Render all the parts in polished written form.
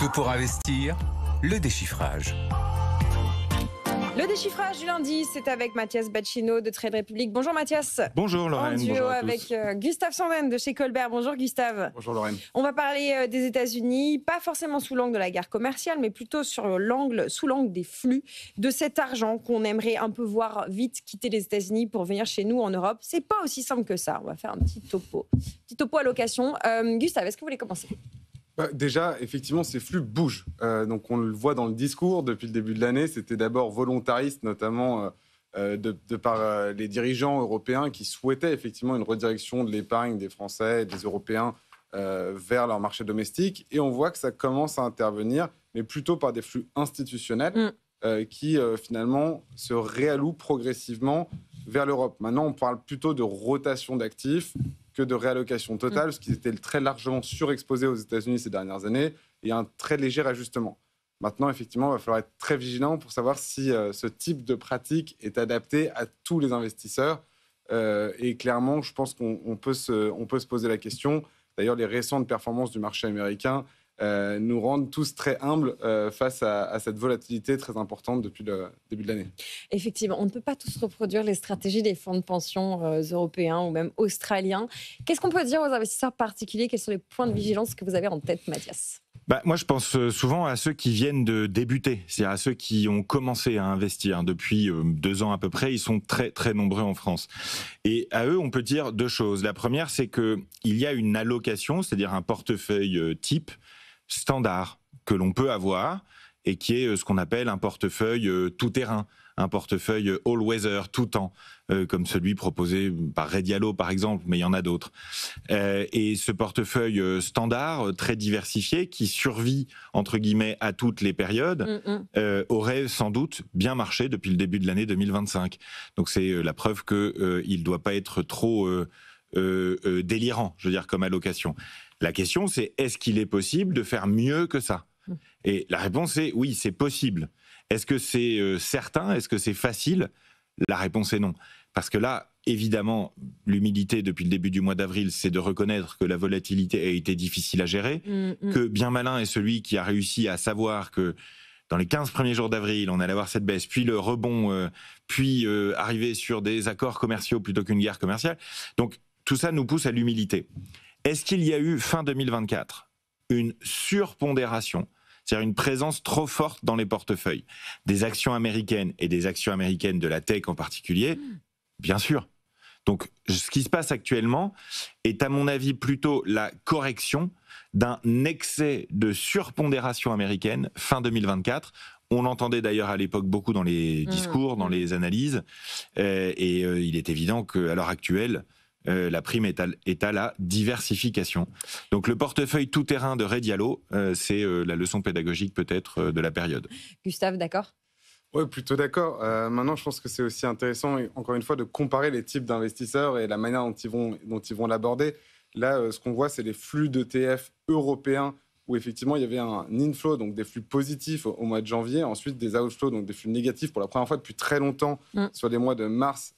Tout pour investir, le déchiffrage. Le déchiffrage du lundi, c'est avec Mathias Bacchino de Trade Republic. Bonjour Mathias. Bonjour Lorraine. En duo bonjour à avec tous. Gustave Sandven de chez Colbert. Bonjour Gustave. Bonjour Lorraine. On va parler des États-Unis, pas forcément sous l'angle de la guerre commerciale, mais plutôt sous l'angle des flux, de cet argent qu'on aimerait un peu voir vite quitter les États-Unis pour venir chez nous en Europe. C'est pas aussi simple que ça. On va faire un petit topo allocation. Gustave, est-ce que vous voulez commencer ? Déjà, effectivement, ces flux bougent. Donc, on le voit dans le discours depuis le début de l'année. C'était d'abord volontariste, notamment de par les dirigeants européens qui souhaitaient effectivement une redirection de l'épargne des Français et des Européens vers leur marché domestique. Et on voit que ça commence à intervenir, mais plutôt par des flux institutionnels qui, finalement, se réallouent progressivement vers l'Europe. Maintenant, on parle plutôt de rotation d'actifs que de réallocation totale, parce qu'ils étaient très largement surexposés aux États-Unis ces dernières années, et un très léger ajustement. Maintenant, effectivement, il va falloir être très vigilant pour savoir si ce type de pratique est adapté à tous les investisseurs. Et clairement, je pense qu'on peut se poser la question. D'ailleurs, les récentes performances du marché américain nous rendent tous très humbles face à cette volatilité très importante depuis le début de l'année. Effectivement, on ne peut pas tous reproduire les stratégies des fonds de pension européens ou même australiens. Qu'est-ce qu'on peut dire aux investisseurs particuliers ? Quels sont les points de vigilance que vous avez en tête, Mathias ? Moi, je pense souvent à ceux qui viennent de débuter, c'est-à-dire à ceux qui ont commencé à investir depuis 2 ans à peu près. Ils sont très, très nombreux en France. Et à eux, on peut dire 2 choses. La première, c'est qu'il y a une allocation, c'est-à-dire un portefeuille type standard que l'on peut avoir et qui est ce qu'on appelle un portefeuille tout-terrain, un portefeuille all-weather, tout temps, comme celui proposé par Redialo par exemple, mais il y en a d'autres. Et ce portefeuille standard, très diversifié, qui survit entre guillemets à toutes les périodes, aurait sans doute bien marché depuis le début de l'année 2025. Donc c'est la preuve qu'il ne doit pas être trop délirant, je veux dire, comme allocation. La question, c'est est-ce qu'il est possible de faire mieux que ça ? Et la réponse est oui, c'est possible. Est-ce que c'est certain ? Est-ce que c'est facile ? La réponse est non. Parce que là, évidemment, l'humilité depuis le début du mois d'avril, c'est de reconnaître que la volatilité a été difficile à gérer, que bien malin est celui qui a réussi à savoir que dans les 15 premiers jours d'avril, on allait avoir cette baisse, puis le rebond, puis arriver sur des accords commerciaux plutôt qu'une guerre commerciale. Donc, tout ça nous pousse à l'humilité. Est-ce qu'il y a eu, fin 2024, une surpondération, c'est-à-dire une présence trop forte dans les portefeuilles des actions américaines et des actions américaines de la tech en particulier ? Bien sûr. Donc, ce qui se passe actuellement est, à mon avis, plutôt la correction d'un excès de surpondération américaine fin 2024. On l'entendait d'ailleurs à l'époque beaucoup dans les discours, dans les analyses, et il est évident qu'à l'heure actuelle, la prime est à la diversification. Donc le portefeuille tout-terrain de Redialo, c'est la leçon pédagogique peut-être de la période. Gustave, d'accord ? Oui, plutôt d'accord. Maintenant, je pense que c'est aussi intéressant, encore une fois, de comparer les types d'investisseurs et la manière dont ils vont l'aborder. Là, ce qu'on voit, c'est les flux d'ETF européens où effectivement, il y avait un inflow, donc des flux positifs au mois de janvier, ensuite des outflows, donc des flux négatifs pour la première fois depuis très longtemps sur les mois de mars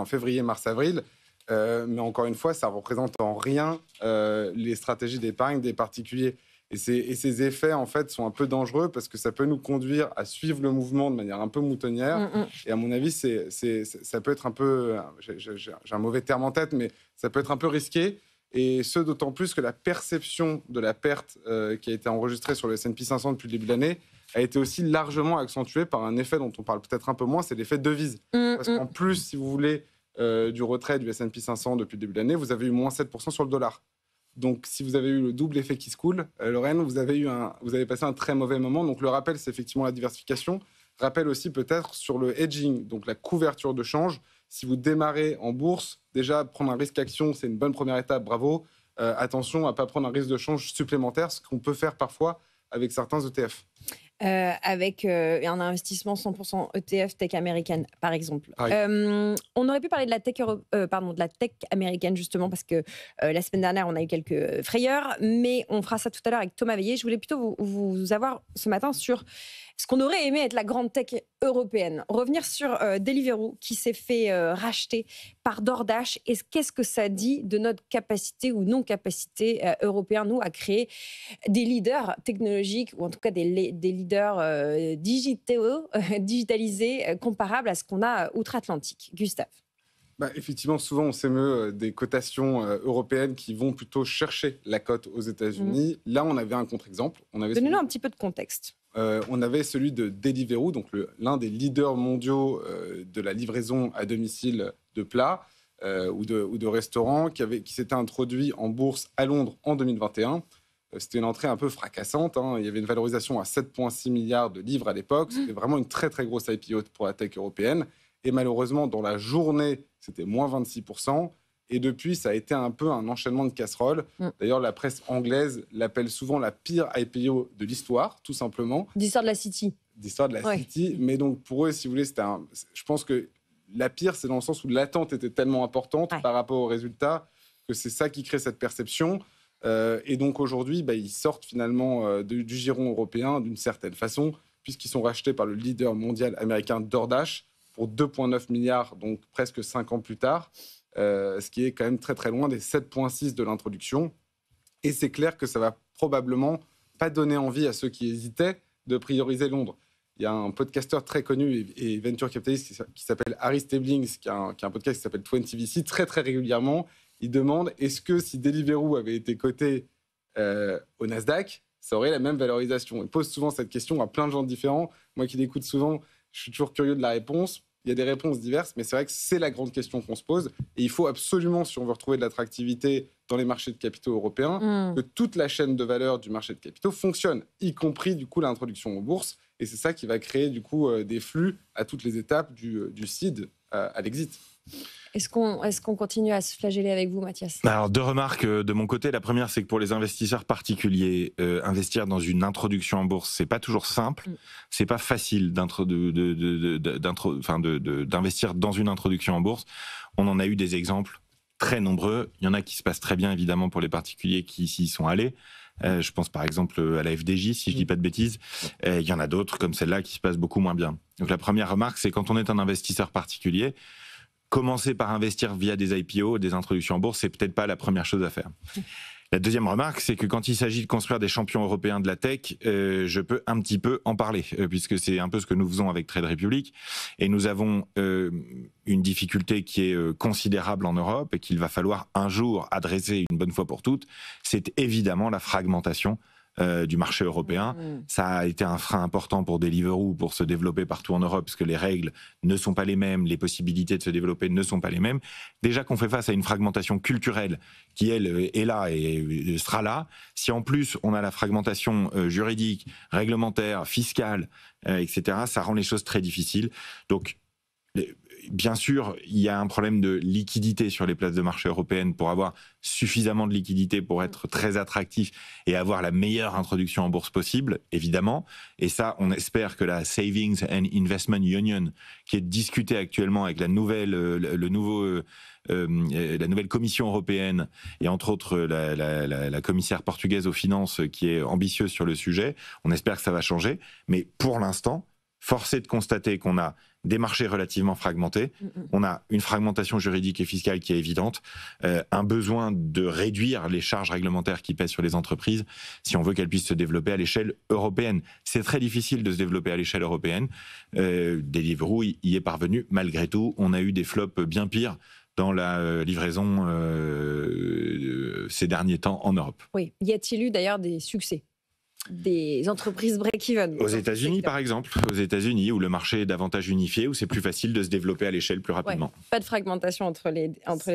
février, mars, avril. Mais encore une fois, ça ne représente en rien les stratégies d'épargne des particuliers. Et ces effets, en fait, sont un peu dangereux parce que ça peut nous conduire à suivre le mouvement de manière un peu moutonnière. Et à mon avis, ça peut être un peu... J'ai un mauvais terme en tête, mais ça peut être un peu risqué. Et ce, d'autant plus que la perception de la perte qui a été enregistrée sur le S&P 500 depuis le début de l'année a été aussi largement accentuée par un effet dont on parle peut-être un peu moins, c'est l'effet devise. Parce qu'en plus, si vous voulez... du retrait du S&P 500 depuis le début de l'année, vous avez eu moins 7% sur le dollar. Donc, si vous avez eu le double effet qui se coule, Lorraine, vous avez passé un très mauvais moment. Donc, le rappel, c'est effectivement la diversification. Rappel aussi peut-être sur le hedging, donc la couverture de change. Si vous démarrez en bourse, déjà, prendre un risque action, c'est une bonne première étape, bravo. Attention à ne pas prendre un risque de change supplémentaire, ce qu'on peut faire parfois avec certains ETF. avec un investissement 100% ETF tech américaine, par exemple. Ah oui. On aurait pu parler de la tech, de la tech américaine, justement, parce que la semaine dernière, on a eu quelques frayeurs, mais on fera ça tout à l'heure avec Thomas Veillé. Je voulais plutôt vous avoir ce matin sur ce qu'on aurait aimé être la grande tech européenne. Revenir sur Deliveroo, qui s'est fait racheter par DoorDash. Et qu'est-ce que ça dit de notre capacité ou non-capacité européenne, nous, à créer des leaders technologiques, ou en tout cas des leaders digitalisés, comparables à ce qu'on a outre-Atlantique. Gustave. Effectivement, souvent on s'émeut des cotations européennes qui vont plutôt chercher la cote aux États-Unis. Là, on avait un contre-exemple. Donnez-nous un petit peu de contexte. On avait celui de Deliveroo, donc l'un des leaders mondiaux de la livraison à domicile de plats ou de restaurants, qui s'était introduit en bourse à Londres en 2021. C'était une entrée un peu fracassante. Il y avait une valorisation à 7,6 milliards de livres à l'époque. C'était vraiment une très, très grosse IPO pour la tech européenne. Et malheureusement, dans la journée, c'était moins 26%. Et depuis, ça a été un peu un enchaînement de casseroles. D'ailleurs, la presse anglaise l'appelle souvent la pire IPO de l'histoire, tout simplement. D'histoire de la City. D'histoire de la City. Mais donc, pour eux, si vous voulez, je pense que la pire, c'est dans le sens où l'attente était tellement importante par rapport aux résultats que c'est ça qui crée cette perception. Et donc, aujourd'hui, ils sortent finalement du giron européen d'une certaine façon, puisqu'ils sont rachetés par le leader mondial américain DoorDash pour 2,9 milliards, donc presque 5 ans plus tard. Ce qui est quand même très très loin des 7,6 de l'introduction. Et c'est clair que ça va probablement pas donner envie à ceux qui hésitaient de prioriser Londres. Il y a un podcasteur très connu et venture capitaliste qui s'appelle Harry Stablings, qui a un podcast qui s'appelle 20VC, très très régulièrement. Il demande, est-ce que si Deliveroo avait été coté au Nasdaq, ça aurait la même valorisation? Il pose souvent cette question à plein de gens différents. Moi qui l'écoute souvent, je suis toujours curieux de la réponse. Il y a des réponses diverses, mais c'est vrai que c'est la grande question qu'on se pose. Et il faut absolument, si on veut retrouver de l'attractivité dans les marchés de capitaux européens, que toute la chaîne de valeur du marché de capitaux fonctionne, y compris du coup l'introduction aux bourses. Et c'est ça qui va créer du coup des flux à toutes les étapes du seed à l'exit. Est-ce qu'on continue à se flageller avec vous, Mathias? Alors, 2 remarques de mon côté. La première, c'est que pour les investisseurs particuliers, investir dans une introduction en bourse, c'est pas toujours simple. C'est pas facile d'investir dans une introduction en bourse. On en a eu des exemples très nombreux. Il y en a qui se passent très bien, évidemment, pour les particuliers qui s'y sont allés. Je pense par exemple à la FDJ, si je dis pas de bêtises. Il y en a d'autres comme celle-là qui se passent beaucoup moins bien. Donc la première remarque, c'est quand on est un investisseur particulier, commencer par investir via des IPO, des introductions en bourse, c'est peut-être pas la première chose à faire. La deuxième remarque, c'est que quand il s'agit de construire des champions européens de la tech, je peux un petit peu en parler, puisque c'est un peu ce que nous faisons avec Trade Republic. Et nous avons une difficulté qui est considérable en Europe et qu'il va falloir un jour adresser une bonne fois pour toutes. C'est évidemment la fragmentation du marché européen. Ça a été un frein important pour Deliveroo pour se développer partout en Europe, parce que les règles ne sont pas les mêmes, les possibilités de se développer ne sont pas les mêmes. Déjà qu'on fait face à une fragmentation culturelle qui, elle, est là et sera là. Si en plus on a la fragmentation juridique, réglementaire, fiscale, etc., ça rend les choses très difficiles. Donc, bien sûr, il y a un problème de liquidité sur les places de marché européennes pour avoir suffisamment de liquidité pour être très attractif et avoir la meilleure introduction en bourse possible, évidemment. Et ça, on espère que la Savings and Investment Union, qui est discutée actuellement avec la nouvelle Commission européenne et entre autres la commissaire portugaise aux finances qui est ambitieuse sur le sujet, on espère que ça va changer. Mais pour l'instant, force est de constater qu'on a des marchés relativement fragmentés, on a une fragmentation juridique et fiscale qui est évidente, un besoin de réduire les charges réglementaires qui pèsent sur les entreprises si on veut qu'elles puissent se développer à l'échelle européenne. C'est très difficile de se développer à l'échelle européenne. Deliveroo y est parvenu malgré tout. On a eu des flops bien pires dans la livraison ces derniers temps en Europe. Oui. Y a-t-il eu d'ailleurs des succès? Des entreprises break-even? Aux États-Unis, par exemple. Aux États-Unis, où le marché est davantage unifié, où c'est plus facile de se développer à l'échelle plus rapidement. Pas de fragmentation entre les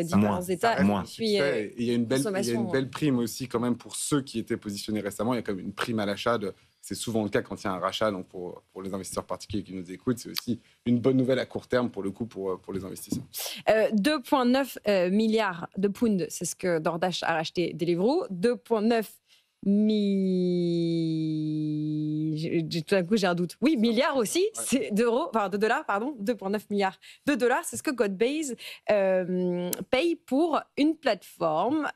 différents États. Moins. Puis, il y a une belle prime aussi quand même pour ceux qui étaient positionnés récemment. Il y a quand même une prime à l'achat. C'est souvent le cas quand il y a un rachat. Donc pour les investisseurs particuliers qui nous écoutent, c'est aussi une bonne nouvelle à court terme pour le coup pour les investisseurs. 2,9 milliards de pounds, c'est ce que DoorDash a racheté Deliveroo. 2,9 j'ai tout d'un coup, j'ai un doute. Oui, milliards aussi, c'est de dollars, pardon, 2,9 milliards de dollars. C'est ce que Codebase paye pour une plateforme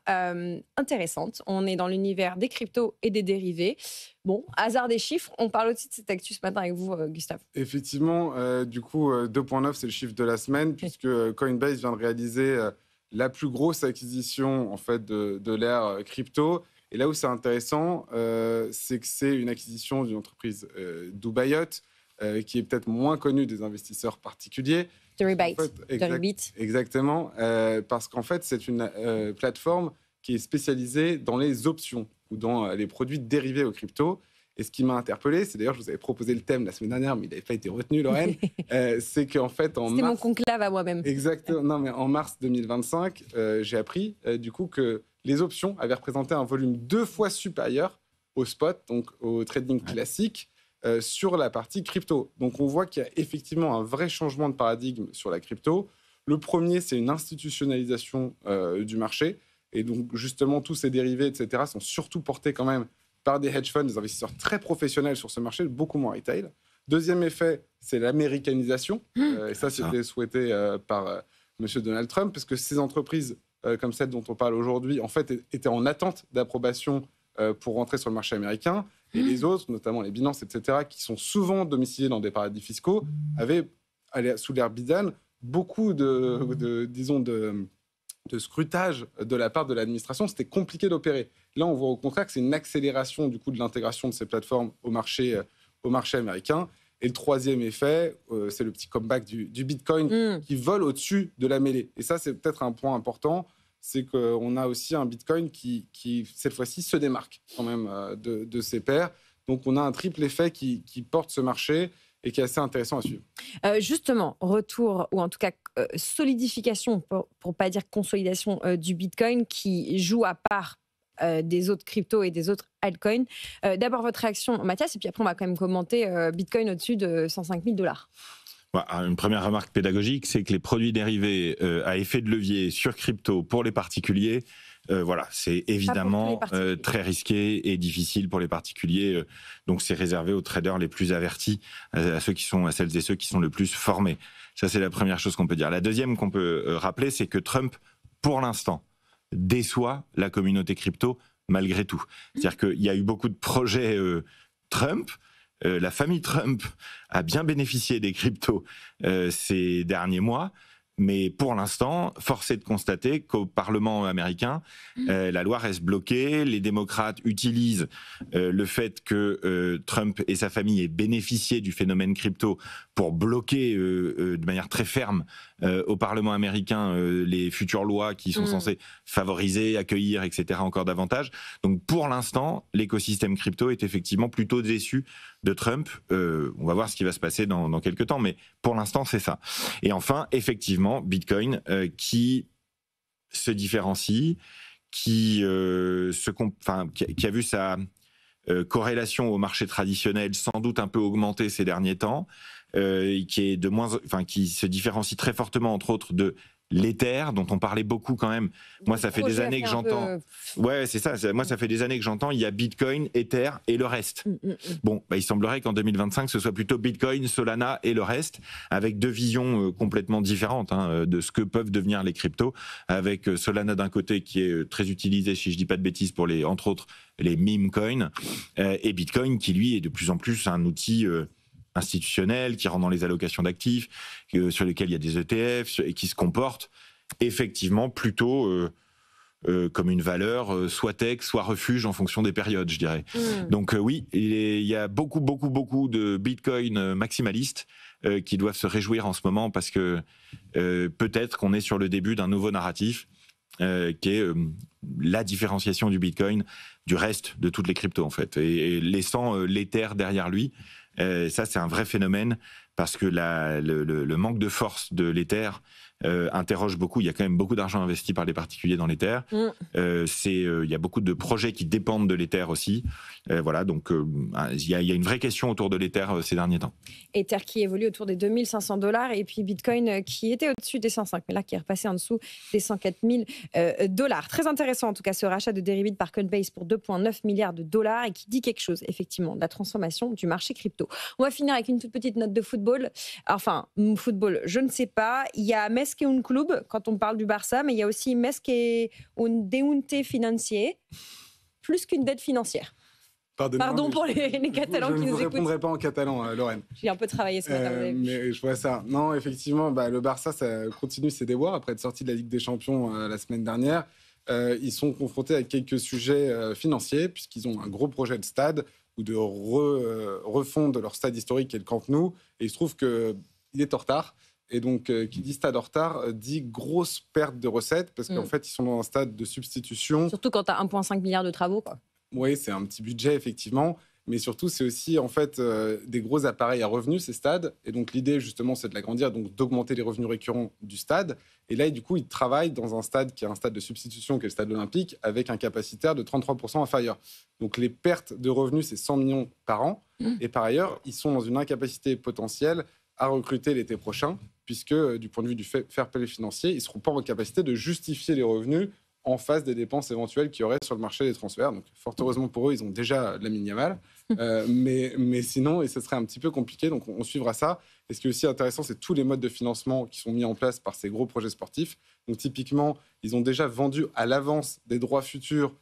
intéressante. On est dans l'univers des cryptos et des dérivés. Bon, hasard des chiffres, on parle aussi de cette actu ce matin avec vous, Gustave. Effectivement, du coup, 2,9, c'est le chiffre de la semaine, puisque Coinbase vient de réaliser la plus grosse acquisition en fait, de l'ère crypto. Et là où c'est intéressant, c'est que c'est une acquisition d'une entreprise Dubaïote, qui est peut-être moins connue des investisseurs particuliers. Deribit. Exactement, parce qu'en fait, c'est une plateforme qui est spécialisée dans les options ou dans les produits dérivés aux cryptos. Et ce qui m'a interpellé, c'est d'ailleurs, je vous avais proposé le thème la semaine dernière, mais il n'avait pas été retenu, Lorraine, c'est qu'en fait, C'était mon conclave à moi-même. Exactement. Non, mais en mars 2025, j'ai appris du coup que les options avaient représenté un volume 2 fois supérieur au spot, donc au trading classique, sur la partie crypto. Donc on voit qu'il y a effectivement un vrai changement de paradigme sur la crypto. Le premier, c'est une institutionnalisation du marché. Et donc justement, tous ces dérivés, etc., sont surtout portés quand même par des hedge funds, des investisseurs très professionnels sur ce marché, beaucoup moins retail. Deuxième effet, c'est l'américanisation. Et ça, c'était souhaité par M. Donald Trump, parce que ces entreprises, comme celle dont on parle aujourd'hui, en fait, étaient en attente d'approbation pour rentrer sur le marché américain. Et les autres, notamment les Binance, etc., qui sont souvent domiciliés dans des paradis fiscaux, avaient, sous l'ère Biden, beaucoup de scrutage de la part de l'administration. C'était compliqué d'opérer. Là, on voit au contraire que c'est une accélération du coup de l'intégration de ces plateformes au marché américain. Et le troisième effet, c'est le petit comeback du Bitcoin qui vole au-dessus de la mêlée. Et ça, c'est peut-être un point important, c'est qu'on a aussi un Bitcoin qui cette fois-ci, se démarque quand même de ses pairs. Donc, on a un triple effet qui porte ce marché et qui est assez intéressant à suivre. Justement, retour, ou en tout cas solidification, pour ne pas dire consolidation du Bitcoin, qui joue à part des autres cryptos et des autres altcoins. D'abord, votre réaction, Mathias, et puis après, on va quand même commenter Bitcoin au-dessus de 105 000 $. Une première remarque pédagogique, c'est que les produits dérivés à effet de levier sur crypto pour les particuliers, c'est évidemment très risqué et difficile pour les particuliers. Donc, c'est réservé aux traders les plus avertis, à celles et ceux qui sont le plus formés. Ça, c'est la première chose qu'on peut dire. La deuxième qu'on peut rappeler, c'est que Trump, pour l'instant, déçoit la communauté crypto malgré tout. C'est-à-dire qu'il y a eu beaucoup de projets Trump. La famille Trump a bien bénéficié des cryptos ces derniers mois. Mais pour l'instant, force est de constater qu'au Parlement américain, la loi reste bloquée. Les démocrates utilisent le fait que Trump et sa famille aient bénéficié du phénomène crypto pour bloquer de manière très ferme au Parlement américain les futures lois qui sont censées favoriser, accueillir, etc. encore davantage. Donc pour l'instant, l'écosystème crypto est effectivement plutôt déçu de Trump. On va voir ce qui va se passer dans quelques temps, mais pour l'instant, c'est ça. Et enfin, effectivement, Bitcoin qui se différencie, qui a vu sa corrélation au marché traditionnel sans doute un peu augmenter ces derniers temps, qui se différencie très fortement, entre autres, de l'Ether, dont on parlait beaucoup quand même. Moi, ça fait des années que j'entends. Ouais, c'est ça. Moi, ça fait des années que j'entends. Il y a Bitcoin, Ether et le reste. Bon, il semblerait qu'en 2025, ce soit plutôt Bitcoin, Solana et le reste, avec deux visions complètement différentes de ce que peuvent devenir les cryptos. Avec Solana d'un côté, qui est très utilisé, si je dis pas de bêtises, pour entre autres les meme coins, et Bitcoin, qui lui est de plus en plus un outil institutionnel, qui rentre dans les allocations d'actifs, sur lesquels il y a des ETF, et qui se comporte effectivement plutôt comme une valeur, soit tech, soit refuge en fonction des périodes, je dirais. Donc oui, il y a beaucoup de Bitcoin maximalistes qui doivent se réjouir en ce moment, parce que peut-être qu'on est sur le début d'un nouveau narratif qui est la différenciation du Bitcoin du reste de toutes les cryptos, en fait, et laissant l'Ether derrière lui. Ça, c'est un vrai phénomène parce que le manque de force de l'Ether interroge beaucoup. Il y a quand même beaucoup d'argent investi par les particuliers dans l'Ether. Il y a beaucoup de projets qui dépendent de l'Ether aussi. Voilà, donc il y a une vraie question autour de l'Ether ces derniers temps. Ether qui évolue autour des $2500 et puis Bitcoin qui était au-dessus des 105, mais là qui est repassé en dessous des 104 000 $. Très intéressant en tout cas ce rachat de Deribit par Coinbase pour 2,9 milliards de dollars et qui dit quelque chose effectivement de la transformation du marché crypto. On va finir avec une toute petite note de football. Enfin, football, je ne sais pas. Il y a Mesque et un club quand on parle du Barça, mais il y a aussi Mesque et un deunte financier, plus qu'une dette financière. Pardon pour les Catalans qui nous écoutent. Je ne répondrai pas en catalan, Lorraine. J'ai un peu travaillé ce matin. Mais je vois ça. Non, effectivement, le Barça ça continue ses déboires après être sorti de la Ligue des Champions la semaine dernière. Ils sont confrontés à quelques sujets financiers puisqu'ils ont un gros projet de stade ou de refonte de leur stade historique qui est le Camp Nou. Et il se trouve qu'il est en retard. Et donc, qui dit stade en retard, dit grosse perte de recettes, parce qu'en fait, ils sont dans un stade de substitution. Surtout quand tu as 1,5 milliard de travaux, quoi. Oui, c'est un petit budget, effectivement. Mais surtout, c'est aussi, en fait, des gros appareils à revenus, ces stades. Et donc, l'idée, justement, c'est de l'agrandir, donc d'augmenter les revenus récurrents du stade. Et là, du coup, ils travaillent dans un stade qui est un stade de substitution, qui est le stade olympique, avec un capacitaire de 33% inférieur. Donc, les pertes de revenus, c'est 100 millions par an. Et par ailleurs, ils sont dans une incapacité potentielle à recruter l'été prochain, puisque du point de vue du fair play financier, ils ne seront pas en capacité de justifier les revenus en face des dépenses éventuelles qu'il y aurait sur le marché des transferts. Donc, fort heureusement pour eux, ils ont déjà Lamine Yamal. Mais sinon, et ce serait un petit peu compliqué, donc on suivra ça. Et ce qui est aussi intéressant, c'est tous les modes de financement qui sont mis en place par ces gros projets sportifs. Donc, typiquement, ils ont déjà vendu à l'avance des droits futurs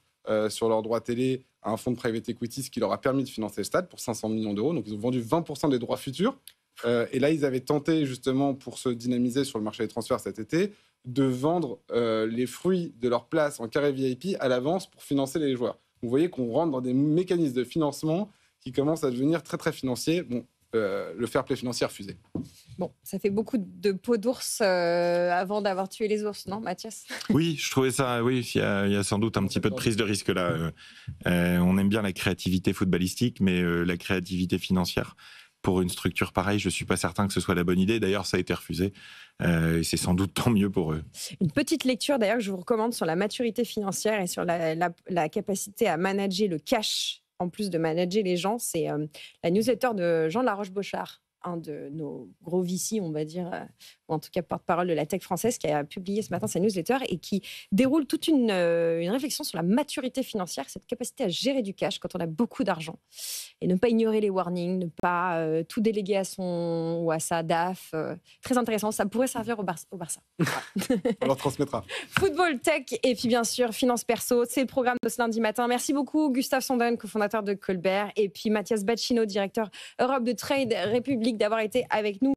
sur leurs droits télé à un fonds de private equity, ce qui leur a permis de financer le stade pour 500 millions d'euros. Donc, ils ont vendu 20% des droits futurs. Et là, ils avaient tenté, justement, pour se dynamiser sur le marché des transferts cet été, de vendre les fruits de leur place en carré VIP à l'avance pour financer les joueurs. Vous voyez qu'on rentre dans des mécanismes de financement qui commencent à devenir très, très financiers. Bon, le fair play financier refusé. Bon, ça fait beaucoup de peau d'ours avant d'avoir tué les ours, non, Mathias? Oui, je trouvais ça, oui, il y a sans doute un petit peu de prise de risque là. On aime bien la créativité footballistique, mais la créativité financière, pour une structure pareille, je ne suis pas certain que ce soit la bonne idée. D'ailleurs, ça a été refusé. Et c'est sans doute tant mieux pour eux. Une petite lecture, d'ailleurs, que je vous recommande sur la maturité financière et sur la capacité à manager le cash, en plus de manager les gens. C'est la newsletter de Jean de la Roche-Beauchard, un de nos gros VC, on va dire, ou en tout cas porte-parole de la tech française, qui a publié ce matin sa newsletter et qui déroule toute une réflexion sur la maturité financière, cette capacité à gérer du cash quand on a beaucoup d'argent et ne pas ignorer les warnings, ne pas tout déléguer à son ou à sa DAF. Très intéressant, ça pourrait servir au Barça. On leur transmettra. Football, tech et puis bien sûr finance perso, c'est le programme de ce lundi matin. Merci beaucoup Gustave Sonden, cofondateur de Colbert, et puis Mathias Bacchino, directeur Europe de Trade République, d'avoir été avec nous.